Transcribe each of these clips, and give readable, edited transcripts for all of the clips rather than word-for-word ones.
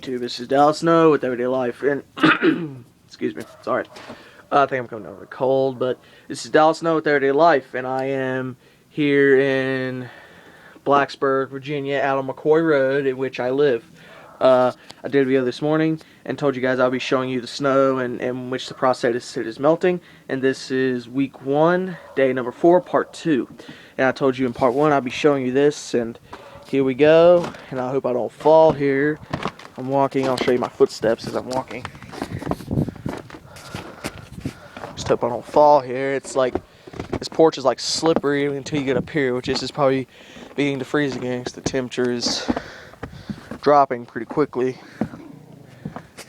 YouTube? This is Dallas Snow with Everyday Life, and excuse me, sorry. I think I'm coming down with a cold, but this is Dallas Snow with Everyday Life, and I am here in Blacksburg, Virginia, out on McCoy Road, in which I live. I did a video this morning and told you guys I'll be showing you the snow and which the process it is melting. And this is week 1, day number 4, part 2. And I told you in part 1 I'll be showing you this, and here we go. And I hope I don't fall here. I'm walking. I'll show you my footsteps as I'm walking. Just hope I don't fall here. It's like this porch is like slippery until you get up here, which is probably beginning to freeze again because the temperature is dropping pretty quickly.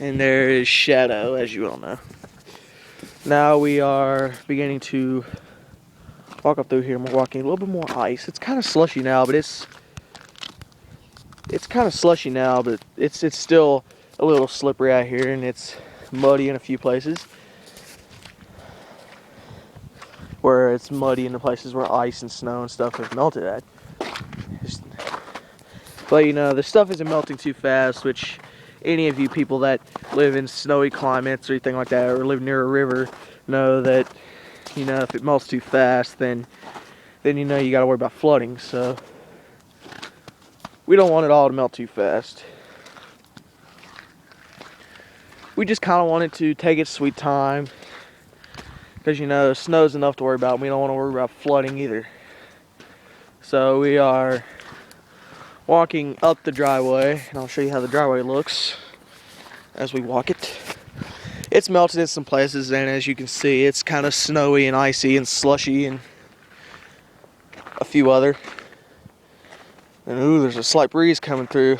And there is shadow, as you all know. Now we are beginning to walk up through here, and we're walking a little bit more ice. It's kind of slushy now, but it's still a little slippery out here, and it's muddy in a few places. Where it's muddy in the places where ice and snow and stuff have melted at. But you know, the stuff isn't melting too fast, which any of you people that live in snowy climates or anything like that, or live near a river, know that, you know, if it melts too fast, then you know you gotta worry about flooding. So we don't want it all to melt too fast. We just kind of want it to take its sweet time, because you know snow's enough to worry about. We don't want to worry about flooding either. So we are walking up the driveway, and I'll show you how the driveway looks as we walk it. It's melted in some places, and as you can see, it's kind of snowy and icy and slushy and a few other. And ooh, there's a slight breeze coming through.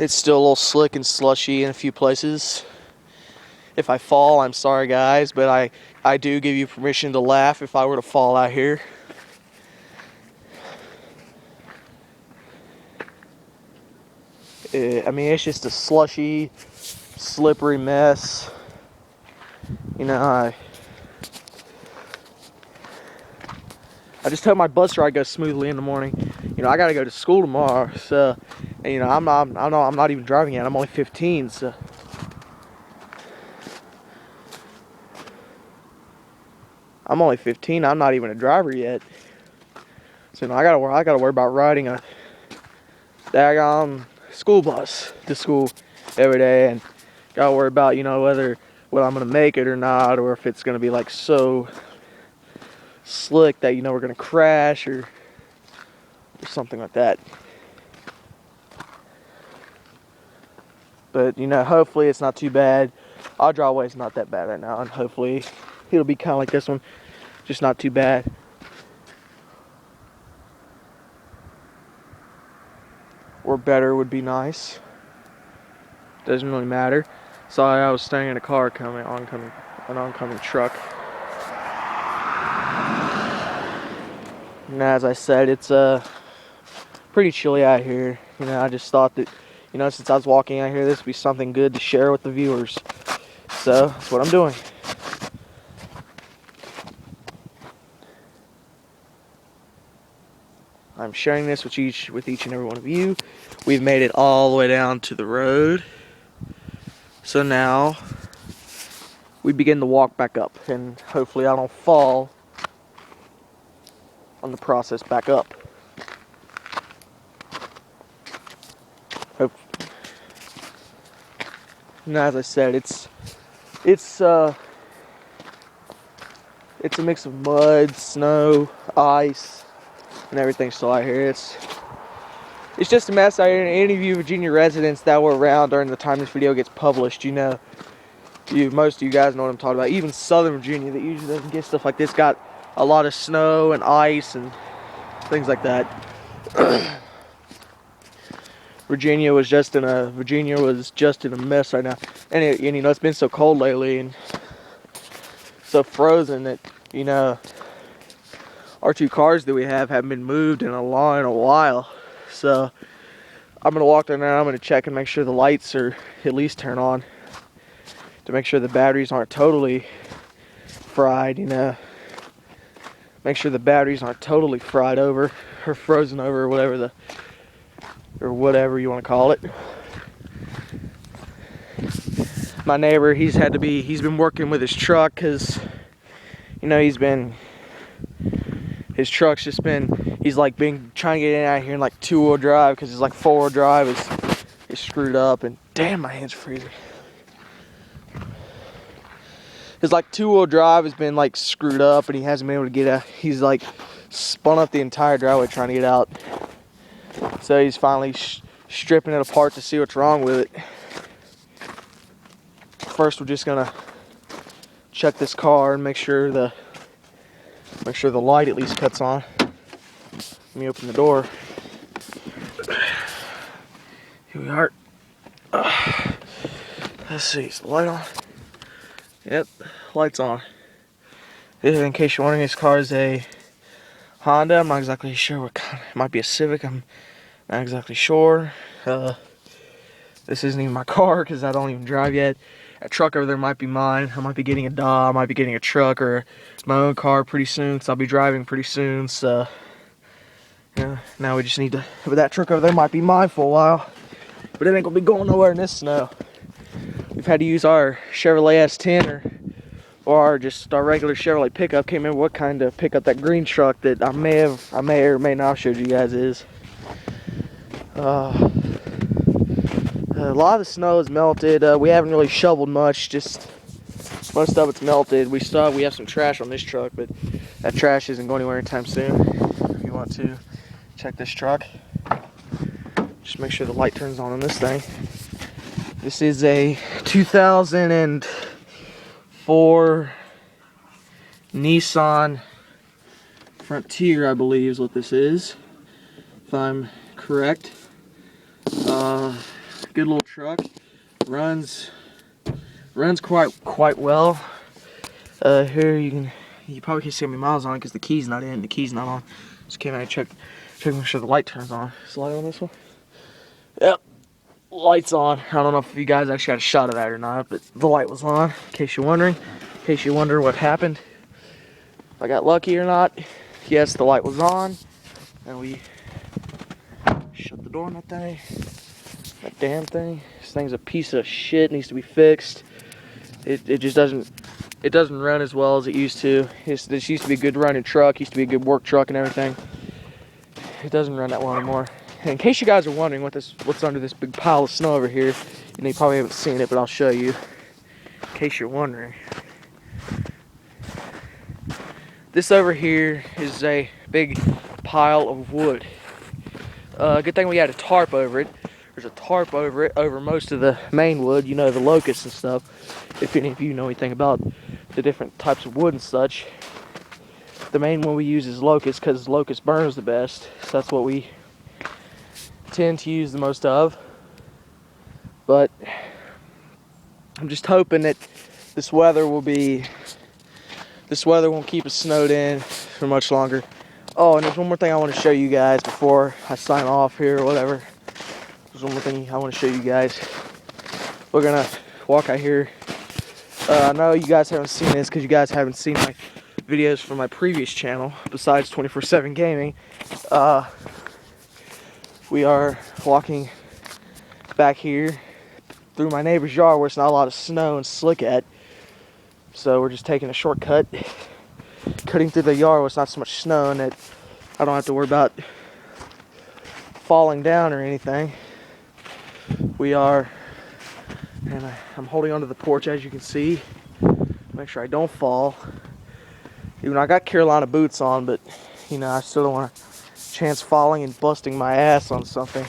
It's still a little slick and slushy in a few places. If I fall, I'm sorry guys, but I do give you permission to laugh if I were to fall out here. I mean, it's just a slushy, slippery mess. You know, I just hope my bus ride goes smoothly in the morning. You know, I gotta go to school tomorrow, so, and, you know, I'm not even driving yet. I'm only 15, so. I'm only 15. I'm not even a driver yet. So, you know, I gotta worry about riding a daggone school bus to school every day, and gotta worry about, you know, whether I'm gonna make it or not, or if it's gonna be like so slick that, you know, we're gonna crash or something like that. But you know, hopefully it's not too bad. Our driveway is not that bad right now, and hopefully it'll be kind of like this one, just not too bad. Or better would be nice. Doesn't really matter. Sorry, I was staying in a car an oncoming truck. And as I said, it's pretty chilly out here. You know, I just thought that, you know, since I was walking out here, this would be something good to share with the viewers. So that's what I'm doing. I'm sharing this with each and every one of you. We've made it all the way down to the road. So now we begin to walk back up, and hopefully I don't fall on the process back up. Now, as I said, it's a mix of mud, snow, ice, and everything still out here. It's just a mess out here. And any of you Virginia residents that were around during the time this video gets published, you know, most of you guys know what I'm talking about. Even Southern Virginia, that usually doesn't get stuff like this, got a lot of snow and ice and things like that. Virginia was just in a mess right now, and you know, it's been so cold lately and so frozen that, you know, our 2 cars that we haven't been moved in a while. So I'm gonna walk there now. I'm gonna check and make sure the lights are at least turned on, to make sure the batteries aren't totally fried. You know, make sure the batteries aren't totally fried over or frozen over, or whatever the or whatever you want to call it. My neighbor, he's been working with his truck because, you know, his truck's just been, he's like been trying to get in and out of here in like 2-wheel drive because his like 4-wheel drive is screwed up, and damn, my hands are freezing. His like 2-wheel drive has been like screwed up and he hasn't been able to get out. He's like spun up the entire driveway trying to get out. So he's finally stripping it apart to see what's wrong with it. First, we're just gonna check this car and make sure the light at least cuts on. Let me open the door. Here we are. Let's see, is the light on? Yep, light's on. In case you're wondering, this car is a Honda. I'm not exactly sure what kind. It might be a Civic. I'm not exactly sure. This isn't even my car because I don't even drive yet. That truck over there might be mine. I might be getting a Dodge. I might be getting a truck or my own car pretty soon, because I'll be driving pretty soon. So, yeah, now we just need to. But that truck over there might be mine for a while. But it ain't gonna be going nowhere in this snow. We've had to use our Chevrolet S10 or just our regular Chevrolet pickup. Can't remember what kind of pickup that green truck that I may or may not have showed you guys is. A lot of the snow is melted. We haven't really shoveled much, just most of it's melted. We have some trash on this truck, but that trash isn't going anywhere anytime soon. If you want to check this truck, just make sure the light turns on this thing. This is a 2004 Nissan Frontier, I believe is what this is, if I'm correct. Good little truck. Runs quite well. Here you probably can't see how many miles on it because the key's not in. The key's not on. Just came out and check to make sure the light turns on. Is the light on this one? Yep. Light's on. I don't know if you guys actually got a shot of that or not, but the light was on, in case you're wondering. In case you wonder what happened, if I got lucky or not. Yes, the light was on, and we shut the door on that thing. That damn thing. This thing's a piece of shit. Needs to be fixed. It just doesn't run as well as it used to. This used to be a good running truck. Used to be a good work truck and everything. It doesn't run that well anymore. And in case you guys are wondering what's under this big pile of snow over here, and you probably haven't seen it, but I'll show you. In case you're wondering, this over here is a big pile of wood. Good thing we had a tarp over it. There's a tarp over it, over most of the main wood, you know, the locusts and stuff. If any of you know anything about the different types of wood and such. The main one we use is locust because locust burns the best. So that's what we tend to use the most of. But I'm just hoping that this weather won't keep us snowed in for much longer. Oh, and there's one more thing I want to show you guys before I sign off here or whatever. There's one more thing I want to show you guys. We're gonna walk out here. I know you guys haven't seen this because you guys haven't seen my videos from my previous channel besides 24/7 Gaming. We are walking back here through my neighbor's yard where it's not a lot of snow and slick at. So we're just taking a shortcut, cutting through the yard where it's not so much snow and that I don't have to worry about falling down or anything. We are, and I'm holding onto the porch as you can see, make sure I don't fall. Even though I got Carolina boots on, but you know, I still don't want to chance falling and busting my ass on something.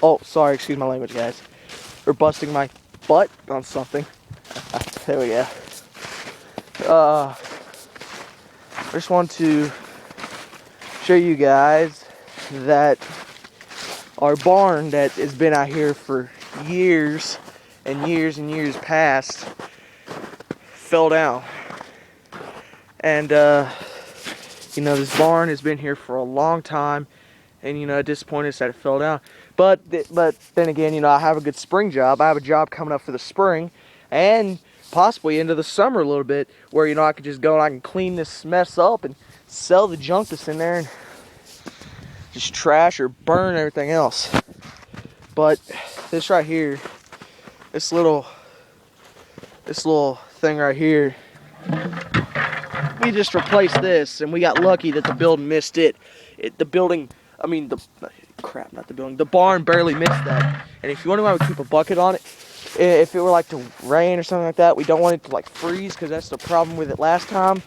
Oh, sorry, excuse my language, guys. Or busting my butt on something. There we go. I just want to show you guys that our barn that has been out here for years and years and years past fell down. And you know, this barn has been here for a long time, and you know, disappointed that it fell down. But then again, you know, I have a good spring job. I have a job coming up for the spring and possibly into the summer a little bit, where you know I could just go and I can clean this mess up and sell the junk that's in there and just trash or burn everything else. But this right here, this little thing right here, we just replaced this, and we got lucky that the building missed it. The barn barely missed that. And if you wonder why we keep a bucket on it, if it were like to rain or something like that, we don't want it to like freeze, because that's the problem with it last time.